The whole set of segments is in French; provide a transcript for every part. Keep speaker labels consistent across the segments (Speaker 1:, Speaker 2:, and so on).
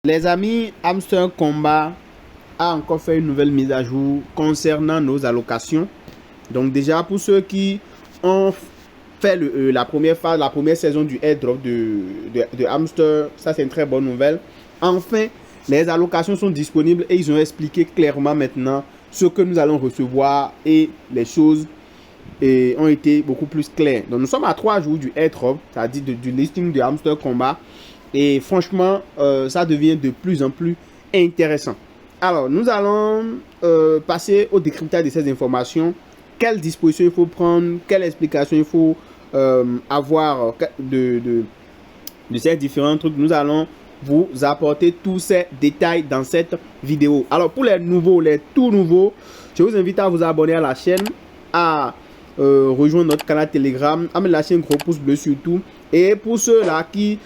Speaker 1: Les amis, Hamster Combat a encore fait une nouvelle mise à jour concernant nos allocations. Donc déjà, pour ceux qui ont fait la première phase, la première saison du airdrop de Hamster, ça c'est une très bonne nouvelle. Enfin, les allocations sont disponibles et ils ont expliqué clairement maintenant ce que nous allons recevoir et les choses ont été beaucoup plus claires. Donc nous sommes à 3 jours du airdrop, c'est-à-dire du listing de Hamster Combat. Et franchement, ça devient de plus en plus intéressant. Alors, nous allons passer au décryptage de ces informations. Quelles dispositions il faut prendre, quelles explications il faut avoir de ces différents trucs. Nous allons vous apporter tous ces détails dans cette vidéo. Alors, pour les nouveaux, les tout nouveaux, je vous invite à vous abonner à la chaîne, à rejoindre notre canal Telegram, à me lâcher un gros pouce bleu surtout. Et pour ceux-là qui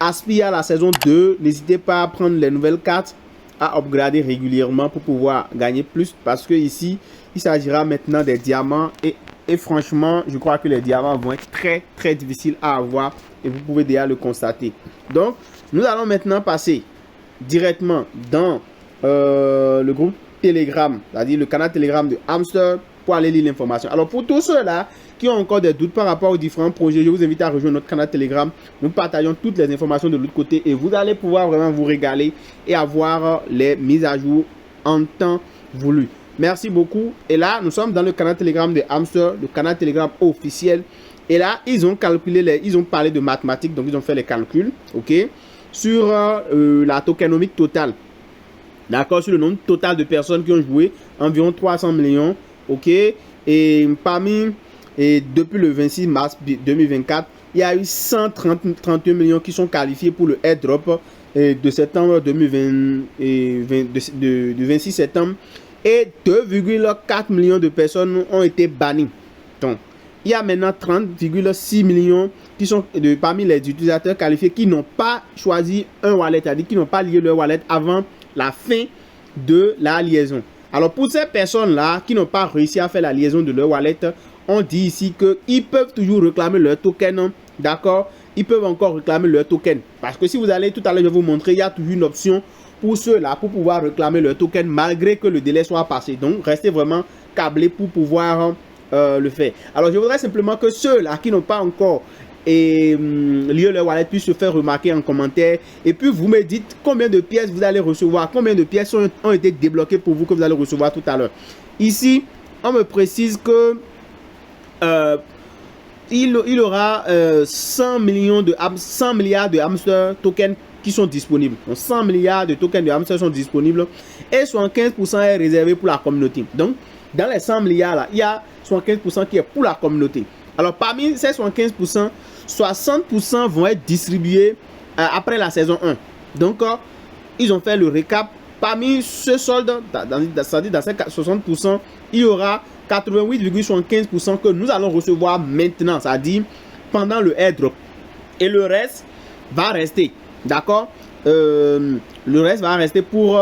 Speaker 1: aspirent à la saison 2, n'hésitez pas à prendre les nouvelles cartes, à upgrader régulièrement pour pouvoir gagner plus, parce que ici il s'agira maintenant des diamants et franchement je crois que les diamants vont être très difficiles à avoir et vous pouvez déjà le constater. Donc nous allons maintenant passer directement dans le groupe Telegram, c'est-à-dire le canal Telegram de Hamster, pour aller lire l'information. Alors pour tous ceux-là qui ont encore des doutes par rapport aux différents projets, je vous invite à rejoindre notre canal Telegram. Nous partageons toutes les informations de l'autre côté et vous allez pouvoir vraiment vous régaler et avoir les mises à jour en temps voulu. Merci beaucoup. Et là, nous sommes dans le canal Telegram de Hamster, le canal Telegram officiel. Et là, ils ont calculé, ils ont parlé de mathématiques, donc ils ont fait les calculs, ok, sur la tokenomique totale. D'accord, sur le nombre total de personnes qui ont joué, environ 300 millions, ok. Et parmi, depuis le 26 mars 2024, il y a eu 131 millions qui sont qualifiés pour le airdrop de septembre 2020, de 26 septembre. Et 2,4 millions de personnes ont été bannies. Donc, il y a maintenant 30,6 millions qui sont parmi les utilisateurs qualifiés qui n'ont pas choisi un wallet, c'est-à-dire qui n'ont pas lié leur wallet avant la fin de la liaison. Alors, pour ces personnes-là qui n'ont pas réussi à faire la liaison de leur wallet, on dit ici qu'ils peuvent toujours réclamer leur token, d'accord? Ils peuvent encore réclamer leur token. Parce que si vous allez, tout à l'heure, je vais vous montrer, il y a toujours une option pour ceux-là, pour pouvoir réclamer leur token malgré que le délai soit passé. Donc, restez vraiment câblés pour pouvoir le faire. Alors, je voudrais simplement que ceux-là qui n'ont pas encore lié leur wallet puissent se faire remarquer en commentaire. Et puis, vous me dites combien de pièces vous allez recevoir, combien de pièces ont été débloquées pour vous que vous allez recevoir tout à l'heure. Ici, on me précise que il aura 100 milliards de hamster tokens qui sont disponibles. Donc 100 milliards de tokens de hamster sont disponibles et 75% est réservé pour la communauté. Donc dans les 100 milliards là, il y a 75% qui est pour la communauté. Alors parmi ces 75%, 60% vont être distribués après la saison 1. Donc ils ont fait le récap. Parmi ce solde, dans ces 60%, il y aura 88,75% que nous allons recevoir maintenant, c'est-à-dire pendant le airdrop. Et le reste va rester, d'accord? Le reste va rester pour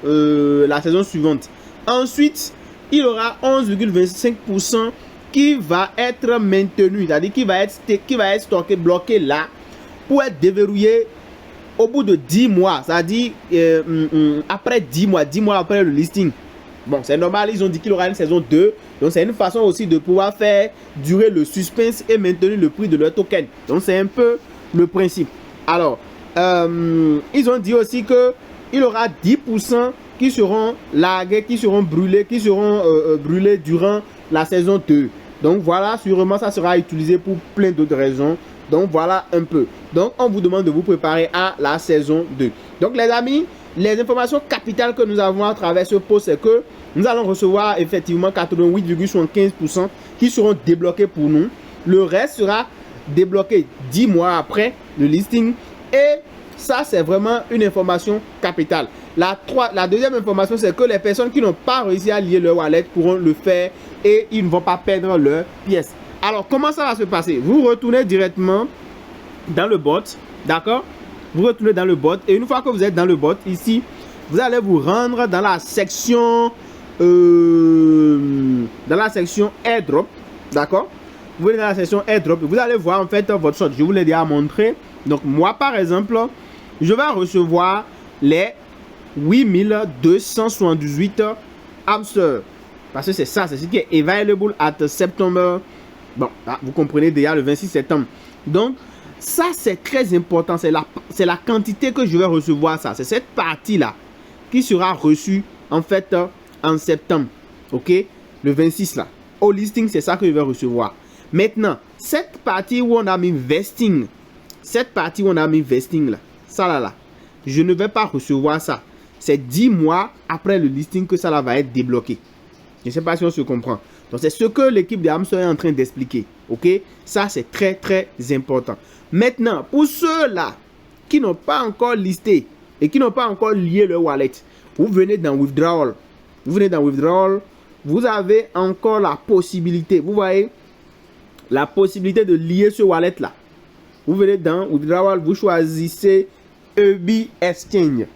Speaker 1: la saison suivante. Ensuite, il y aura 11,25% qui va être maintenu, c'est-à-dire qui va être stocké, bloqué là, pour être déverrouillé au bout de 10 mois, c'est-à-dire après 10 mois après le listing. Bon, c'est normal, ils ont dit qu'il y aura une saison 2. Donc, c'est une façon aussi de pouvoir faire durer le suspense et maintenir le prix de leur token. Donc, c'est un peu le principe. Alors, ils ont dit aussi qu'il y aura 10% qui seront largués, qui seront brûlés durant la saison 2. Donc, voilà, sûrement, ça sera utilisé pour plein d'autres raisons. Donc, voilà un peu. Donc, on vous demande de vous préparer à la saison 2. Donc, les amis, les informations capitales que nous avons à travers ce post, c'est que nous allons recevoir effectivement 88,75% qui seront débloqués pour nous. Le reste sera débloqué 10 mois après le listing. Et ça, c'est vraiment une information capitale. La deuxième information, c'est que les personnes qui n'ont pas réussi à lier leur wallet pourront le faire et ils ne vont pas perdre leurs pièces. Alors, comment ça va se passer? Vous retournez directement dans le bot, d'accord? Vous retournez dans le bot et une fois que vous êtes dans le bot, ici, vous allez vous rendre dans la section airdrop, d'accord? Vous venez dans la section airdrop et vous allez voir en fait votre shot. Je vous l'ai déjà montré. Donc moi par exemple, je vais recevoir les 8278 hamsters. Parce que c'est ça, c'est ce qui est available at September. Bon, vous comprenez déjà le 26 septembre. Donc, ça c'est très important. C'est la quantité que je vais recevoir. Ça, c'est cette partie-là qui sera reçue en fait en septembre. Ok, le 26 là. Au listing, c'est ça que je vais recevoir. Maintenant, cette partie où on a mis vesting, là, ça là, je ne vais pas recevoir ça. C'est 10 mois après le listing que ça là va être débloqué. Je ne sais pas si on se comprend. Donc, c'est ce que l'équipe de Hamster est en train d'expliquer. Ok, ça c'est très très important. Maintenant, pour ceux-là qui n'ont pas encore listé et qui n'ont pas encore lié le wallet, vous venez dans Withdrawal. Vous avez encore la possibilité, vous voyez, la possibilité de lier ce wallet là. Vous venez dans Withdrawal, vous choisissez EB Exchange.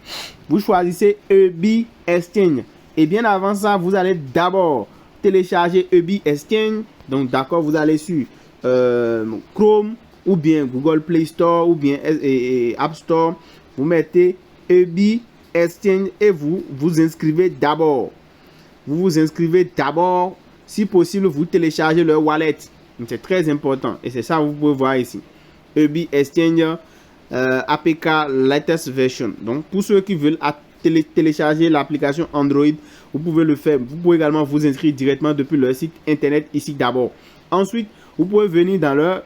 Speaker 1: Et bien avant ça, vous allez d'abord télécharger EB Exchange. Donc d'accord, vous allez sur Chrome ou bien Google Play Store ou bien App Store. Vous mettez EB Exchange et vous vous inscrivez d'abord. Si possible, vous téléchargez leur wallet. C'est très important. Et c'est ça que vous pouvez voir ici. EB Exchange APK latest version. Donc pour ceux qui veulent télécharger l'application Android, vous pouvez le faire. Vous pouvez également vous inscrire directement depuis leur site internet ici d'abord. Ensuite, vous pouvez venir dans leur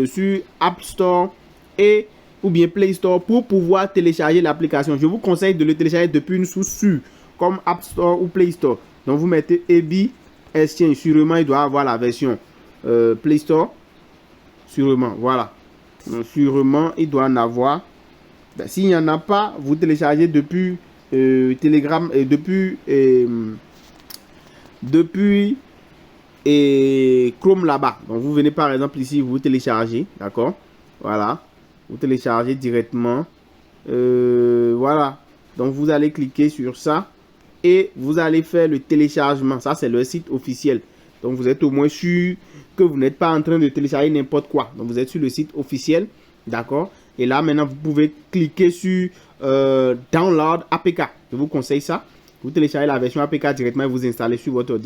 Speaker 1: sur App Store et ou bien Play Store pour pouvoir télécharger l'application. Je vous conseille de le télécharger depuis une source sûre comme App Store ou Play Store. Donc vous mettez EB Exchange. Sûrement il doit avoir la version Play Store. Sûrement, voilà. Donc, sûrement il doit en avoir. Ben, s'il n'y en a pas, vous téléchargez depuis Telegram et depuis Chrome là-bas. Donc vous venez par exemple ici, vous téléchargez, d'accord, voilà, vous téléchargez directement, voilà. Donc vous allez cliquer sur ça et vous allez faire le téléchargement. Ça c'est le site officiel. Donc vous êtes au moins sûr que vous n'êtes pas en train de télécharger n'importe quoi. Donc vous êtes sur le site officiel, d'accord. Et là maintenant vous pouvez cliquer sur Download APK. Je vous conseille ça. Vous téléchargez la version APK directement et vous installez sur votre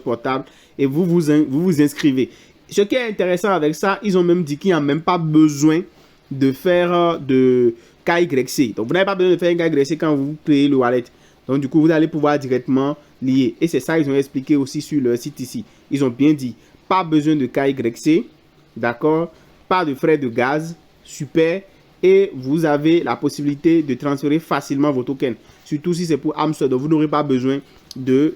Speaker 1: portable et vous vous inscrivez. Ce qui est intéressant avec ça, ils ont même dit qu'il n'y a même pas besoin de faire de KYC. Donc vous n'avez pas besoin de faire un KYC quand vous créez le wallet. Donc du coup vous allez pouvoir directement lier. Et c'est ça ils ont expliqué aussi sur leur site ici. Ils ont bien dit pas besoin de KYC, d'accord, pas de frais de gaz, super. Et vous avez la possibilité de transférer facilement vos tokens. Surtout si c'est pour Hamster, donc vous n'aurez pas besoin de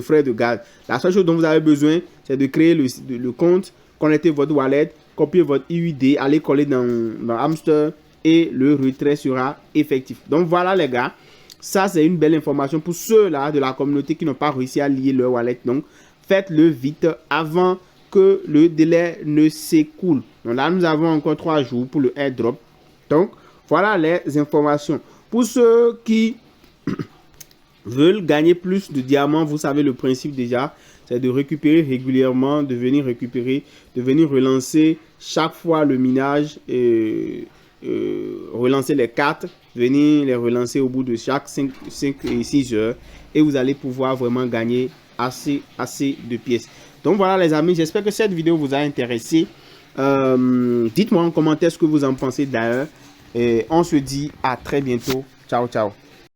Speaker 1: frais de gaz. La seule chose dont vous avez besoin, c'est de créer le compte, connecter votre wallet, copier votre UID, aller coller dans Hamster et le retrait sera effectif. Donc voilà les gars, ça c'est une belle information pour ceux-là de la communauté qui n'ont pas réussi à lier leur wallet. Donc faites-le vite avant que le délai ne s'écoule. Donc là nous avons encore 3 jours pour le airdrop. Donc, voilà les informations. Pour ceux qui veulent gagner plus de diamants, vous savez le principe déjà, c'est de récupérer régulièrement, de venir récupérer, de venir relancer chaque fois le minage, relancer les cartes, venir les relancer au bout de chaque 5 et 6 heures. Et vous allez pouvoir vraiment gagner assez de pièces. Donc voilà les amis, j'espère que cette vidéo vous a intéressé. Dites-moi en commentaire ce que vous en pensez d'ailleurs. Et on se dit à très bientôt. Ciao, ciao.